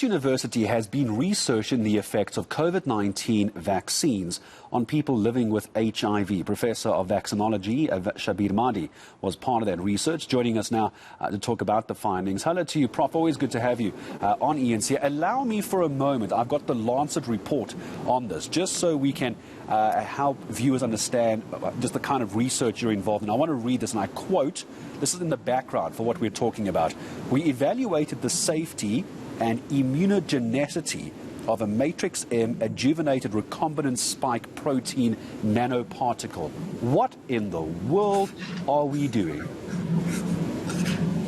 University has been researching the effects of COVID-19 vaccines on people living with HIV. Professor of Vaccinology, Shabir Mahdi, was part of that research. Joining us now to talk about the findings. Hello to you, Prof. Always good to have you on eNCA. Allow me for a moment. I've got the Lancet report on this, just so we can help viewers understand just the kind of research you're involved in. I want to read this, and I quote, this is in the background for what we're talking about. We evaluated the safety and immunogenicity of a matrix M adjuvanted recombinant spike protein nanoparticle. What in the world are we doing?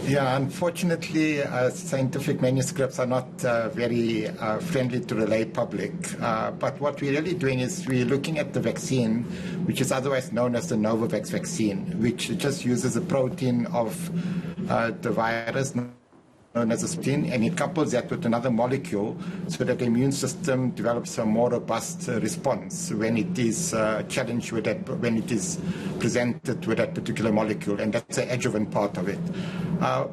Yeah, unfortunately, scientific manuscripts are not very friendly to the lay public. But what we're really doing is we're looking at the vaccine, which is otherwise known as the Novavax vaccine, which just uses a protein of the virus known as a protein, and it couples that with another molecule so that the immune system develops a more robust response when it is challenged with that, when it is presented with that particular molecule, and that's the adjuvant part of it.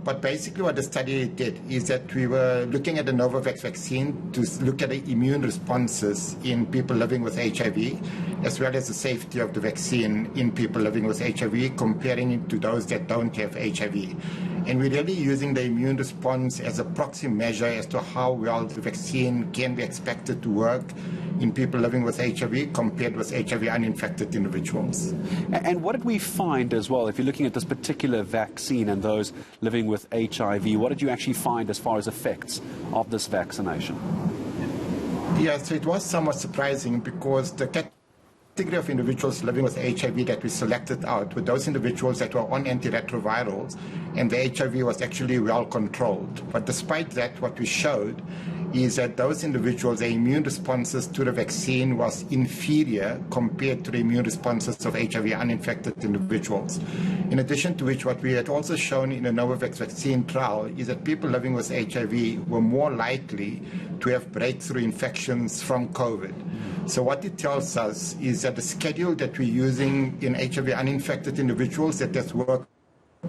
But basically what the study did is that we were looking at the Novavax vaccine to look at the immune responses in people living with HIV, as well as the safety of the vaccine in people living with HIV, comparing it to those that don't have HIV. And we're really using the immune response as a proxy measure as to how well the vaccine can be expected to work in people living with HIV compared with HIV uninfected individuals. And what did we find as well, if you're looking at this particular vaccine and those living with HIV, what did you actually find as far as effects of this vaccination? Yeah, so it was somewhat surprising because the category of individuals living with HIV that we selected out were those individuals that were on antiretrovirals, and the HIV was actually well controlled. But despite that, what we showed is that those individuals, their immune responses to the vaccine was inferior compared to the immune responses of HIV uninfected individuals. In addition to which, what we had also shown in the Novavax vaccine trial is that people living with HIV were more likely to have breakthrough infections from COVID. So what it tells us is that the schedule that we're using in HIV uninfected individuals, that has worked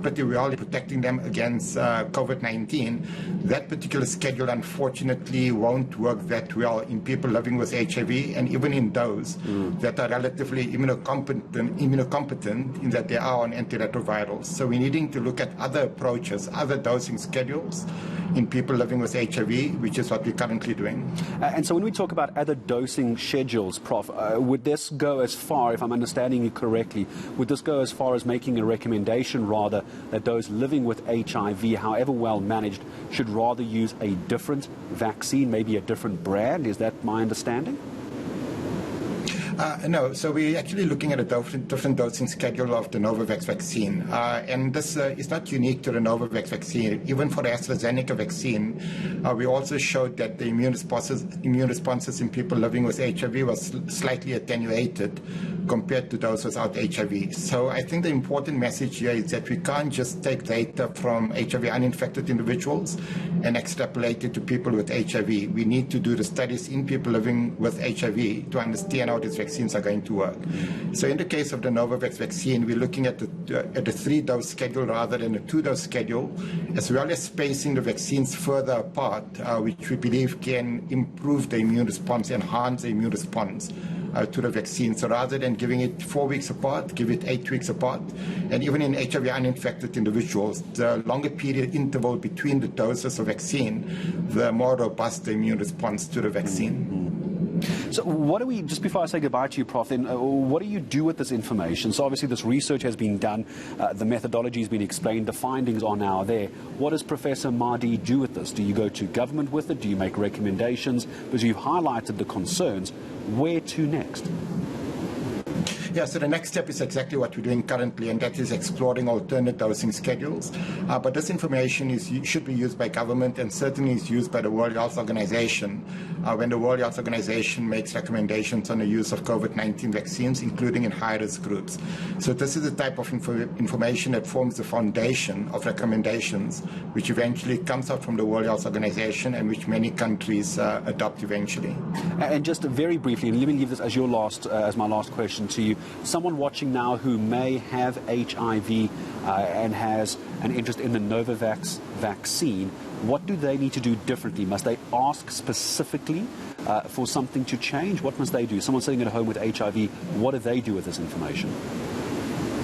pretty well in protecting them against COVID-19, that particular schedule unfortunately won't work that well in people living with HIV, and even in those that are relatively immunocompetent in that they are on antiretrovirals. So we're needing to look at other approaches, other dosing schedules in people living with HIV, which is what we're currently doing. And so when we talk about other dosing schedules, Prof, would this go as far, if I'm understanding you correctly, would this go as far as making a recommendation rather that those living with HIV, however well managed, should rather use a different vaccine, maybe a different brand? Is that my understanding? No, so we're actually looking at a different dosing schedule of the Novavax vaccine. And this is not unique to the Novavax vaccine. Even for the AstraZeneca vaccine, we also showed that the immune responses in people living with HIV was slightly attenuated compared to those without HIV. So I think the important message here is that we can't just take data from HIV uninfected individuals and extrapolate it to people with HIV. We need to do the studies in people living with HIV to understand how these vaccines are going to work. So in the case of the Novavax vaccine, we're looking at the 3-dose schedule rather than a 2-dose schedule, as well as spacing the vaccines further apart, which we believe can improve the immune response, enhance the immune response to the vaccine. So rather than giving it 4 weeks apart, give it 8 weeks apart. And even in HIV uninfected individuals, the longer period interval between the doses of vaccine, the more robust the immune response to the vaccine. So what do we, just before I say goodbye to you, Prof, then what do you do with this information? So obviously this research has been done, the methodology has been explained, the findings are now there. What does Professor Mahdi do with this? Do you go to government with it? Do you make recommendations? Because you've highlighted the concerns. Where to next? Yeah, so the next step is exactly what we're doing currently, and that is exploring alternate dosing schedules. But this information should be used by government and certainly is used by the World Health Organization when the World Health Organization makes recommendations on the use of COVID-19 vaccines, including in high-risk groups. So this is the type of information that forms the foundation of recommendations, which eventually comes out from the World Health Organization and which many countries adopt eventually. And just very briefly, and let me leave this as your as my last question to you. Someone watching now who may have HIV and has an interest in the Novavax vaccine, what do they need to do differently? Must they ask specifically for something to change? What must they do? Someone sitting at home with HIV, what do they do with this information?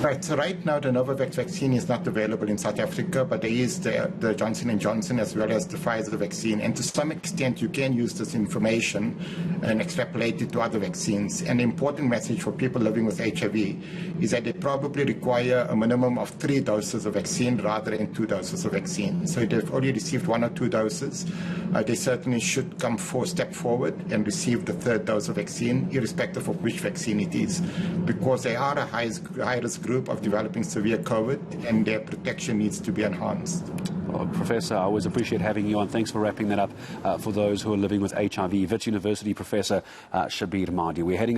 Right, so right now the Novavax vaccine is not available in South Africa, but there is the Johnson & Johnson as well as the Pfizer vaccine. And to some extent, you can use this information and extrapolate it to other vaccines. And the important message for people living with HIV is that they probably require a minimum of 3 doses of vaccine rather than 2 doses of vaccine. So if they've already received 1 or 2 doses, they certainly should step forward and receive the 3rd dose of vaccine, irrespective of which vaccine it is, because they are a high-risk group of developing severe COVID, and their protection needs to be enhanced. Well, Professor, I always appreciate having you on. Thanks for wrapping that up for those who are living with HIV. Wits University Professor Shabir Mahdi. We're heading up